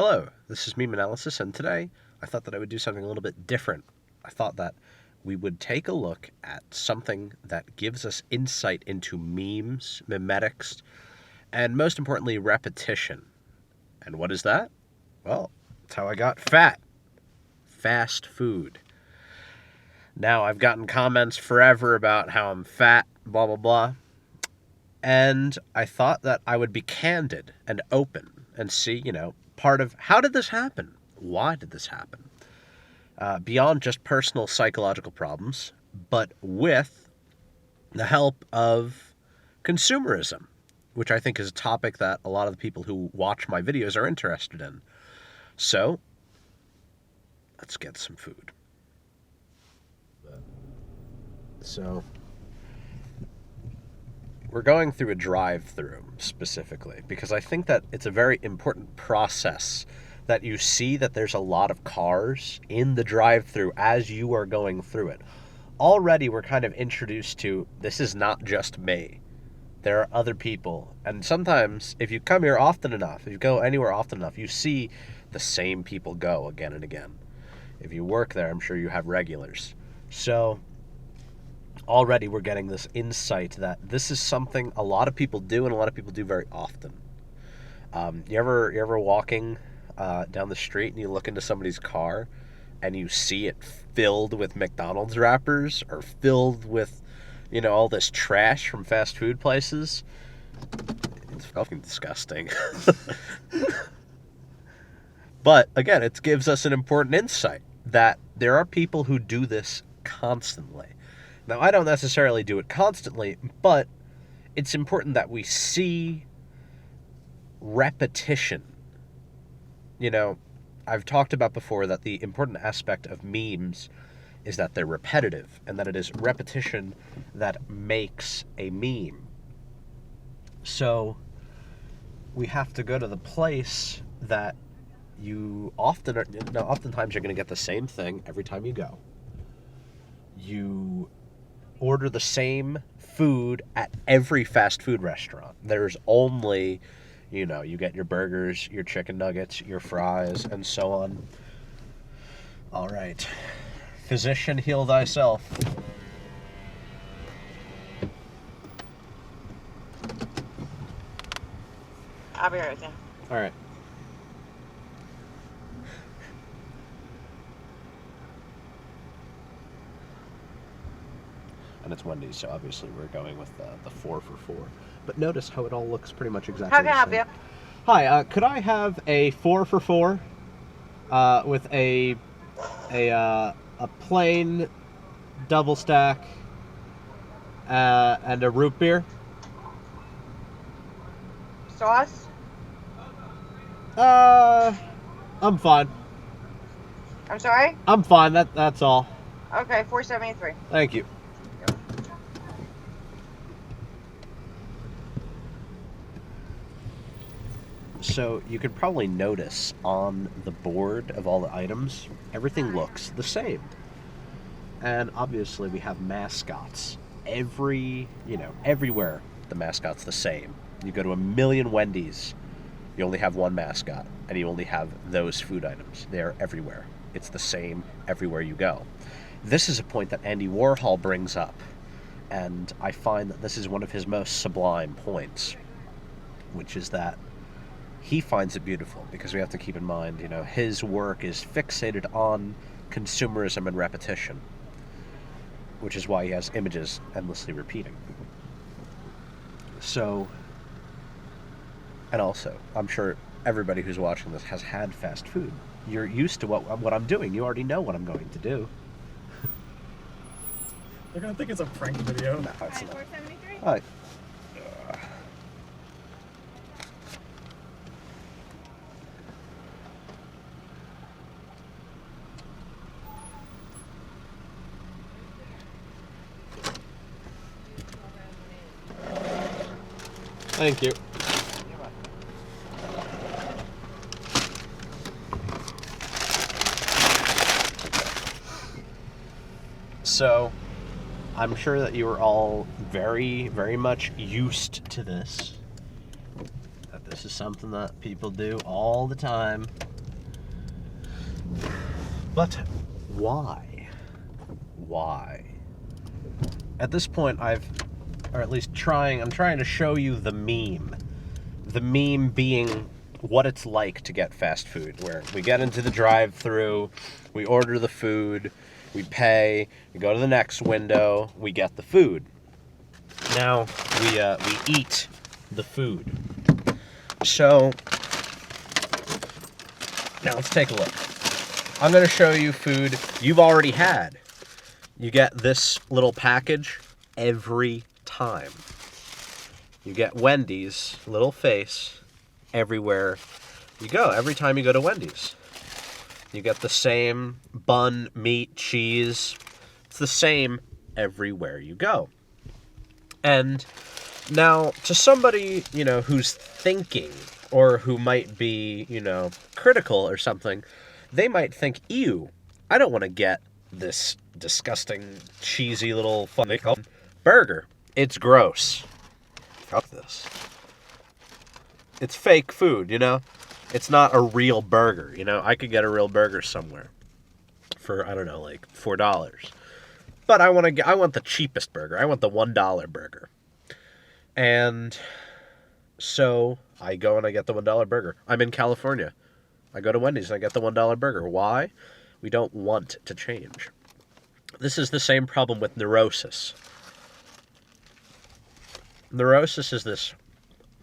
Hello, this is Meme Analysis, and today I thought that I would do something a little bit different. I thought that we would take a look at something that gives us insight into memes, memetics, and most importantly, repetition. And what is that? Well, it's how I got fat. Fast food. Now, I've gotten comments forever about how I'm fat, blah, blah, blah. And I thought that I would be candid and open and see, part of how did this happen? Why did this happen? Beyond just personal psychological problems, but with the help of consumerism, which I think is a topic that a lot of the people who watch my videos are interested in. So, let's get some food. So, we're going through a drive-through specifically because I think that it's a very important process that you see that there's a lot of cars in the drive-through as you are going through it. Already we're kind of introduced to this is not just me. There are other people. And sometimes if you come here often enough, if you go anywhere often enough, you see the same people go again and again. If you work there, I'm sure you have regulars. So already we're getting this insight that this is something a lot of people do and a lot of people do very often. You ever walking down the street and you look into somebody's car and you see it filled with McDonald's wrappers or filled with, all this trash from fast food places? It's fucking disgusting. But again, it gives us an important insight that there are people who do this constantly. Now, I don't necessarily do it constantly, but it's important that we see repetition. I've talked about before that the important aspect of memes is that they're repetitive, and that it is repetition that makes a meme. So, we have to go to the place that oftentimes you're going to get the same thing every time you go. You order the same food at every fast food restaurant. There's only, you get your burgers, your chicken nuggets, your fries, and so on. All right. Physician, heal thyself. I'll be right with you. All right. And it's Wendy's, so obviously we're going with the 4 for 4. But notice how it all looks pretty much exactly How the can I same. help you? Hi, could I have a 4 for 4 with a plain double stack and a root beer? Sauce? I'm fine. I'm sorry? I'm fine. That's all. Okay, $4.73. Thank you. So you could probably notice on the board of all the items, everything looks the same. And obviously we have mascots. Everywhere the mascot's the same. You go to a million Wendy's, you only have one mascot, and you only have those food items. They're everywhere. It's the same everywhere you go. This is a point that Andy Warhol brings up, and I find that this is one of his most sublime points, which is that he finds it beautiful, because we have to keep in mind, his work is fixated on consumerism and repetition, which is why he has images endlessly repeating. So, and also, I'm sure everybody who's watching this has had fast food. You're used to what I'm doing. You already know what I'm going to do. They're gonna think it's a prank video. No, it's not. $4.73? All right. Thank you. So, I'm sure that you are all very, very much used to this. That this is something that people do all the time. But why? Why? At this point, I'm trying to show you the meme. The meme being what it's like to get fast food, where we get into the drive-thru, we order the food, we pay, we go to the next window, we get the food. Now, we eat the food. So, now let's take a look. I'm going to show you food you've already had. You get this little package every time. You get Wendy's little face everywhere you go. Every time you go to Wendy's. You get the same bun, meat, cheese. It's the same everywhere you go. And now, to somebody, who's thinking or who might be, critical or something, they might think, ew, I don't want to get this disgusting, cheesy little funny burger. It's gross. Fuck this. It's fake food, It's not a real burger, I could get a real burger somewhere for, I don't know, like $4. But I want the cheapest burger. I want the $1 burger. And so I go and I get the $1 burger. I'm in California. I go to Wendy's and I get the $1 burger. Why? We don't want to change. This is the same problem with neurosis. Neurosis is this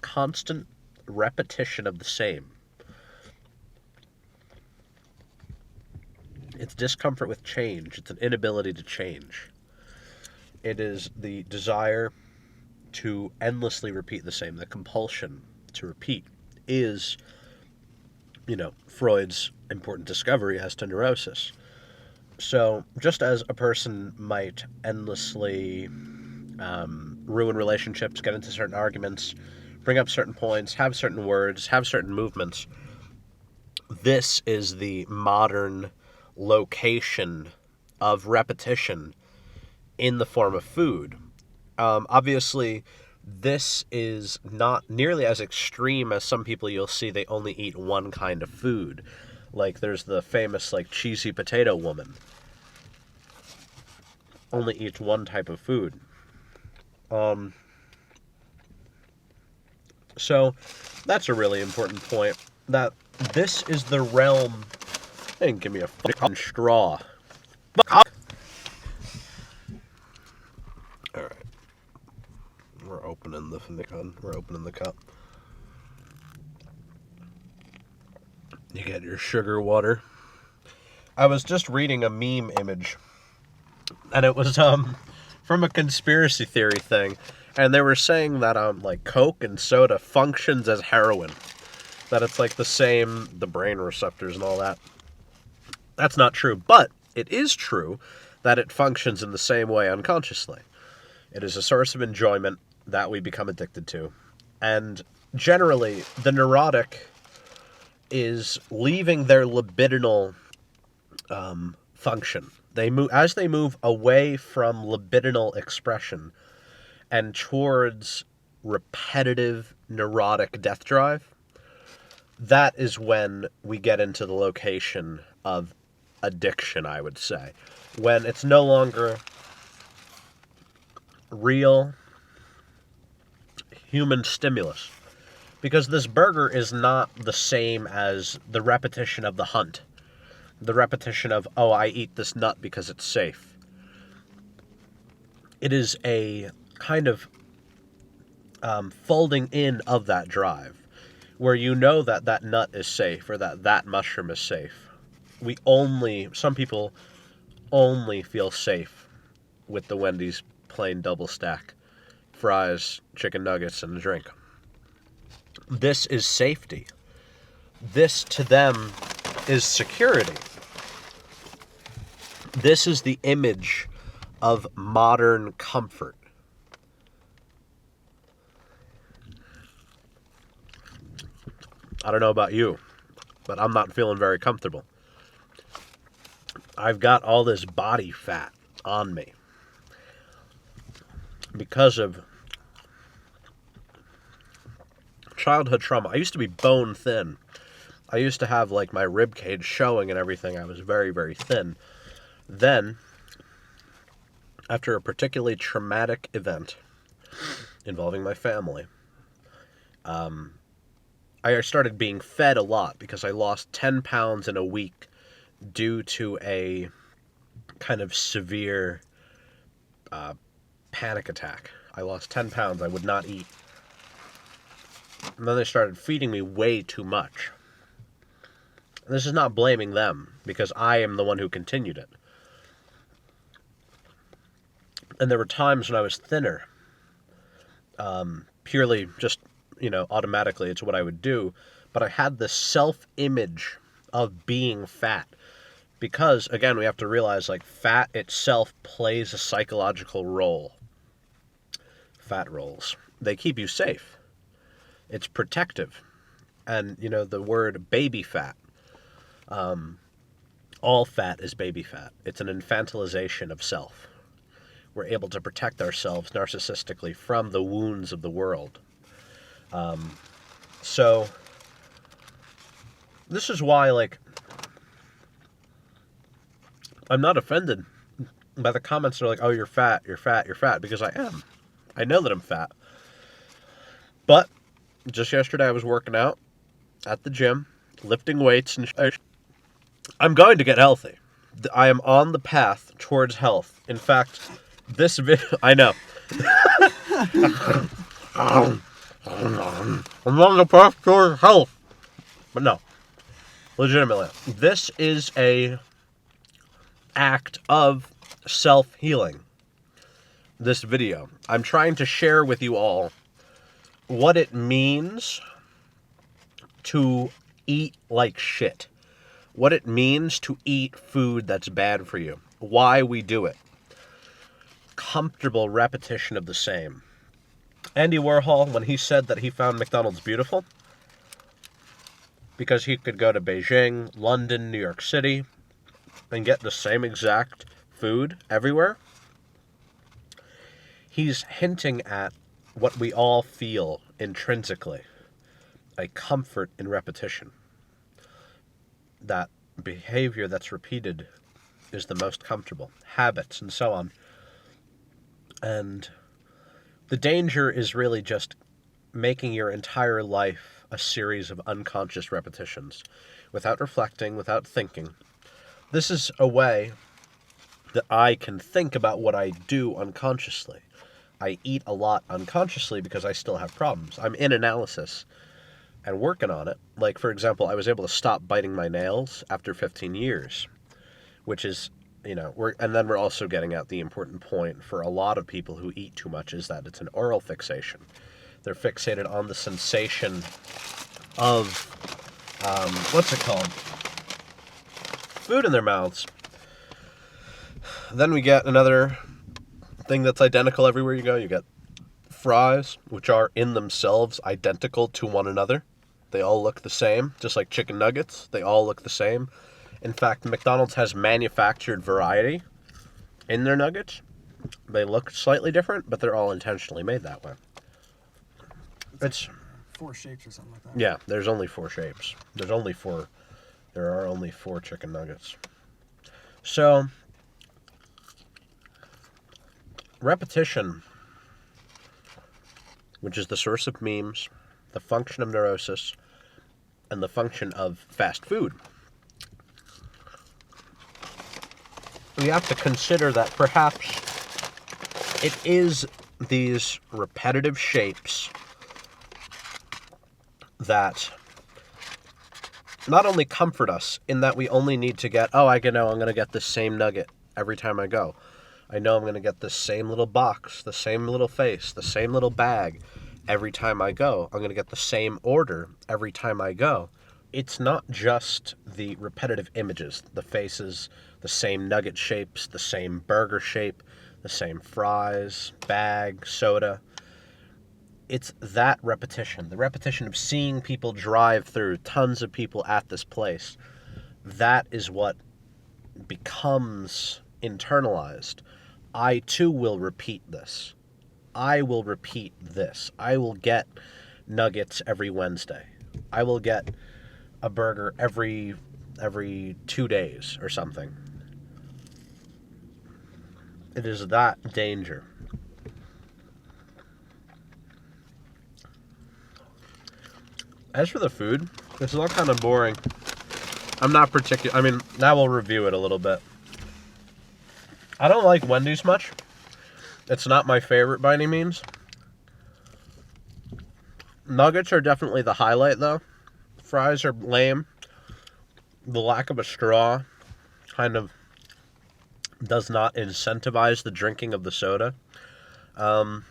constant repetition of the same. It's discomfort with change. It's an inability to change. It is the desire to endlessly repeat the same. The compulsion to repeat is, Freud's important discovery as to neurosis. So just as a person might endlessly ruin relationships, get into certain arguments, bring up certain points, have certain words, have certain movements, this is the modern location of repetition in the form of food. Obviously, this is not nearly as extreme as some people you'll see they only eat one kind of food. Like, there's the famous, cheesy potato woman. Only eats one type of food. So, that's a really important point. That this is the realm... They didn't give me a fucking straw. Alright. We're opening the cup. You get your sugar water. I was just reading a meme image, and it was from a conspiracy theory thing, and they were saying that Coke and soda functions as heroin. That it's the same, the brain receptors and all that. That's not true, but it is true that it functions in the same way unconsciously. It is a source of enjoyment that we become addicted to. And generally, the neurotic is leaving their libidinal function. As they move away from libidinal expression and towards repetitive neurotic death drive, that is when we get into the location of addiction, I would say. When it's no longer real human stimulus. Because this burger is not the same as the repetition of the hunt. The repetition of, oh, I eat this nut because it's safe. It is a kind of folding in of that drive, where you know that that nut is safe or that that mushroom is safe. Some people only feel safe with the Wendy's plain double stack, fries, chicken nuggets, and a drink. This is safety. This, to them, is security. This is the image of modern comfort. I don't know about you, but I'm not feeling very comfortable. I've got all this body fat on me because of childhood trauma. I used to be bone thin. I used to have like my rib cage showing and everything. I was very, very thin. Then, after a particularly traumatic event involving my family, I started being fed a lot because I lost 10 pounds in a week due to a kind of severe panic attack. I lost 10 pounds. I would not eat. And then they started feeding me way too much. And this is not blaming them, because I am the one who continued it. And there were times when I was thinner. Purely just, automatically it's what I would do. But I had this self-image of being fat. Because, again, we have to realize, like, fat itself plays a psychological role. Fat rolls. They keep you safe. It's protective. And, the word baby fat. All fat is baby fat. It's an infantilization of self. We're able to protect ourselves narcissistically from the wounds of the world. So, this is why, like, I'm not offended by the comments that are like, oh, you're fat, because I am. I know that I'm fat. But, just yesterday I was working out at the gym, lifting weights, and I'm going to get healthy. I am on the path towards health. In fact, this video, I know. I'm on the path towards health. But no, legitimately, this is a act of self-healing. This video. I'm trying to share with you all what it means to eat like shit. What it means to eat food that's bad for you. Why we do it. Comfortable repetition of the same. Andy Warhol, when he said that he found McDonald's beautiful, because he could go to Beijing, London, New York City, and get the same exact food everywhere, he's hinting at what we all feel intrinsically. A comfort in repetition. That behavior that's repeated is the most comfortable. Habits and so on. And the danger is really just making your entire life a series of unconscious repetitions. Without reflecting, without thinking. This is a way that I can think about what I do unconsciously. I eat a lot unconsciously because I still have problems. I'm in analysis and working on it. Like, for example, I was able to stop biting my nails after 15 years, which is, and then we're also getting at the important point for a lot of people who eat too much is that it's an oral fixation. They're fixated on the sensation of, what's it called? Food in their mouths. Then we get another thing that's identical everywhere you go. You get fries, which are in themselves identical to one another. They all look the same, just like chicken nuggets. They all look the same. In fact, McDonald's has manufactured variety in their nuggets. They look slightly different, but they're all intentionally made that way. It's 4 shapes or something like that. Yeah, there's only 4 shapes. There are only 4 chicken nuggets. So, repetition, which is the source of memes, the function of neurosis, and the function of fast food. We have to consider that perhaps it is these repetitive shapes that not only comfort us in that we only need to get, I'm going to get the same nugget every time I go. I know I'm going to get the same little box, the same little face, the same little bag every time I go. I'm going to get the same order every time I go. It's not just the repetitive images, the faces, the same nugget shapes, the same burger shape, the same fries, bag, soda. It's that repetition, the repetition of seeing people drive through, tons of people at this place. That is what becomes internalized. I too will repeat this. I will repeat this. I will get nuggets every Wednesday. I will get a burger every 2 days or something. It is that danger. As for the food, it's all kind of boring. I'm not particular. I mean, now we'll review it a little bit. I don't like Wendy's much. It's not my favorite by any means. Nuggets are definitely the highlight, though. Fries are lame. The lack of a straw kind of does not incentivize the drinking of the soda. But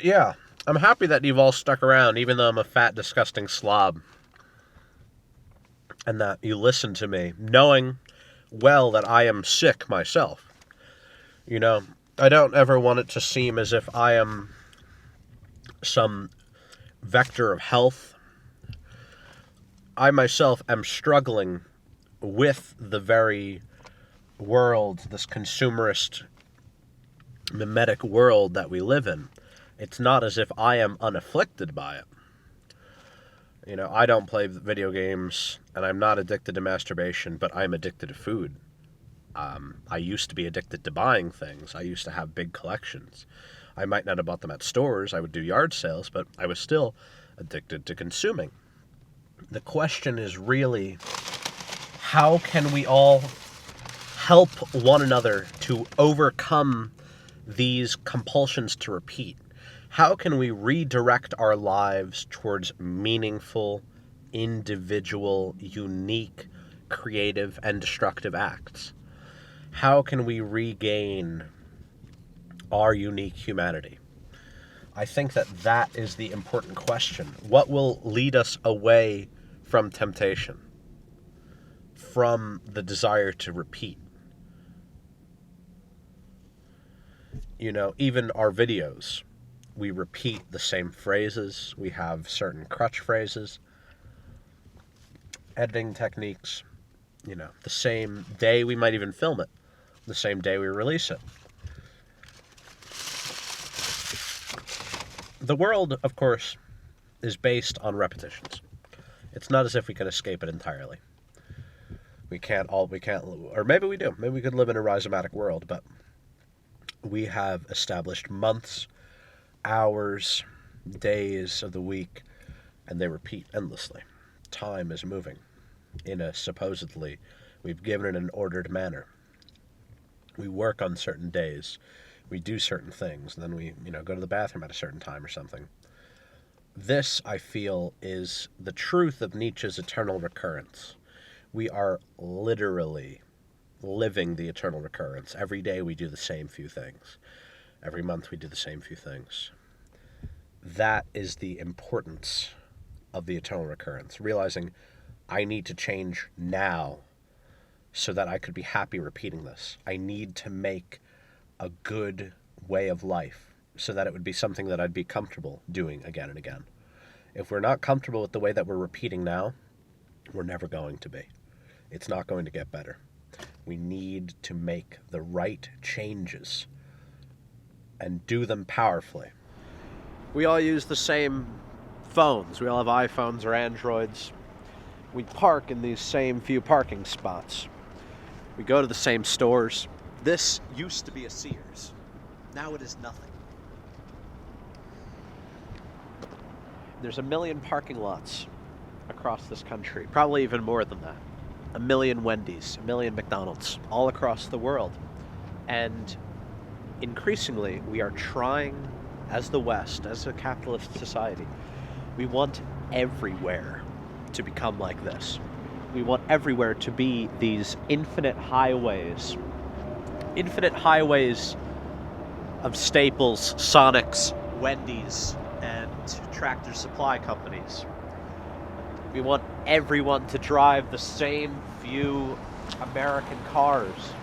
yeah, I'm happy that you've all stuck around, even though I'm a fat, disgusting slob. And that you listen to me, knowing well that I am sick myself. You know, I don't ever want it to seem as if I am some vector of health. I myself am struggling with the very world, this consumerist, mimetic world that we live in. It's not as if I am unafflicted by it. You know, I don't play video games, and I'm not addicted to masturbation, but I'm addicted to food. I used to be addicted to buying things. I used to have big collections. I might not have bought them at stores. I would do yard sales, but I was still addicted to consuming. The question is really, how can we all help one another to overcome these compulsions to repeat? How can we redirect our lives towards meaningful, individual, unique, creative, and destructive acts? How can we regain our unique humanity? I think that is the important question. What will lead us away from temptation? From the desire to repeat? You know, even our videos, we repeat the same phrases. We have certain crutch phrases, editing techniques. You know, the same day we might even film it, the same day we release it. The world, of course, is based on repetitions. It's not as if we can escape it entirely. We can't, or maybe we do. Maybe we could live in a rhizomatic world, but we have established months, hours, days of the week, and they repeat endlessly. Time is moving in a supposedly, we've given it an ordered manner. We work on certain days, we do certain things, and then we, go to the bathroom at a certain time or something. This, I feel, is the truth of Nietzsche's eternal recurrence. We are literally living the eternal recurrence. Every day we do the same few things. Every month we do the same few things. That is the importance of the eternal recurrence. Realizing I need to change now so that I could be happy repeating this. I need to make a good way of life so that it would be something that I'd be comfortable doing again and again. If we're not comfortable with the way that we're repeating now, we're never going to be. It's not going to get better. We need to make the right changes and do them powerfully. We all use the same phones. We all have iPhones or Androids. We park in these same few parking spots. We go to the same stores. This used to be a Sears. Now it is nothing. There's 1 million parking lots across this country. Probably even more than that. 1 million Wendy's, 1 million McDonald's, all across the world. And increasingly, we are trying, as the West, as a capitalist society, we want everywhere to become like this. We want everywhere to be these infinite highways of Staples, Sonics, Wendy's, and Tractor Supply companies. We want everyone to drive the same few American cars.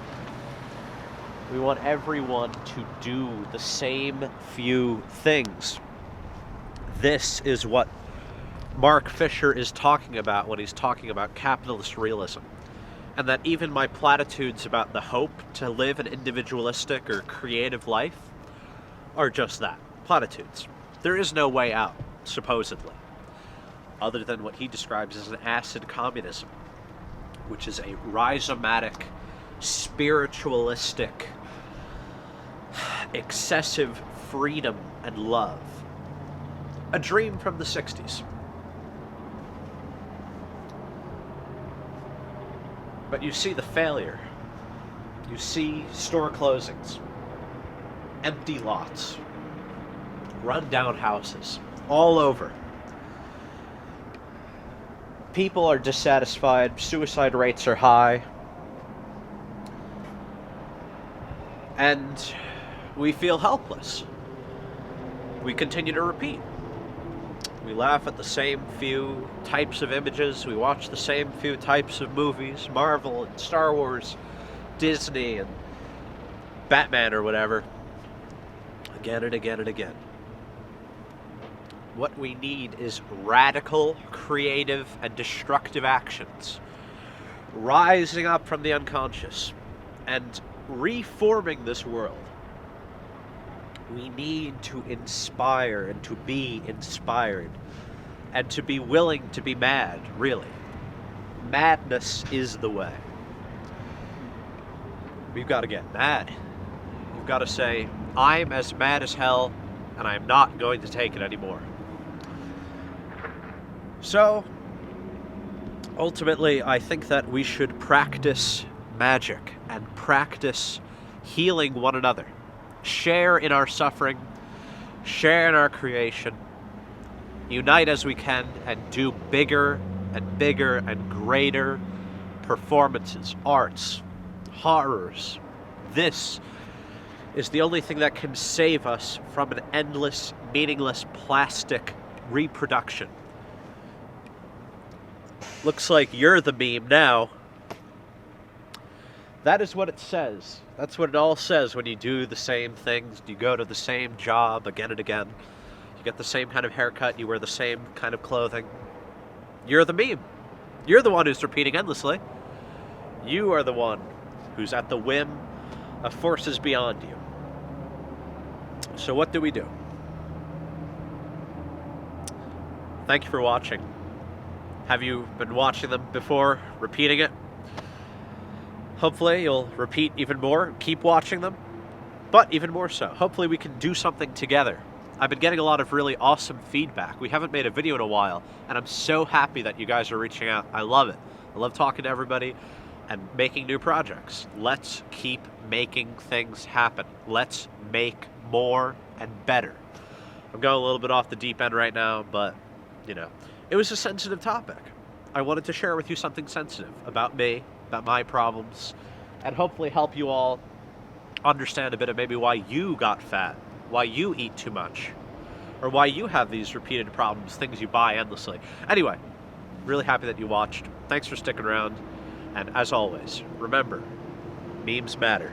We want everyone to do the same few things. This is what Mark Fisher is talking about when he's talking about capitalist realism. And that even my platitudes about the hope to live an individualistic or creative life are just that, platitudes. There is no way out, supposedly. other than what he describes as an acid communism, which is a rhizomatic, spiritualistic, excessive freedom and love. A dream from the 60s. But you see the failure. You see store closings, empty lots, run-down houses, all over. People are dissatisfied, suicide rates are high, and we feel helpless. We continue to repeat. We laugh at the same few types of images, we watch the same few types of movies, Marvel and Star Wars, Disney and Batman or whatever, again and again and again. What we need is radical, creative, and destructive actions, rising up from the unconscious and reforming this world. We need to inspire and to be inspired and to be willing to be mad, really. Madness is the way. We've got to get mad. We've got to say, I'm as mad as hell and I'm not going to take it anymore. So, ultimately, I think that we should practice magic and practice healing one another. Share in our suffering, share in our creation, unite as we can, and do bigger and greater performances, arts, horrors. This is the only thing that can save us from an endless, meaningless plastic reproduction. Looks like you're the meme now. That is what it says. That's what it all says when you do the same things. You go to the same job again and again. You get the same kind of haircut. You wear the same kind of clothing. You're the meme. You're the one who's repeating endlessly. You are the one who's at the whim of forces beyond you. So what do we do? Thank you for watching. Have you been watching them before, repeating it? Hopefully you'll repeat even more, keep watching them, but even more so. Hopefully we can do something together. I've been getting a lot of really awesome feedback. We haven't made a video in a while, and I'm so happy that you guys are reaching out. I love it. I love talking to everybody and making new projects. Let's keep making things happen. Let's make more and better. I'm going a little bit off the deep end right now, but, you know, it was a sensitive topic. I wanted to share with you something sensitive about me, about my problems, and hopefully help you all understand a bit of maybe why you got fat, why you eat too much, or why you have these repeated problems, things you buy endlessly. Anyway, really happy that you watched. Thanks for sticking around, and as always, remember, memes matter.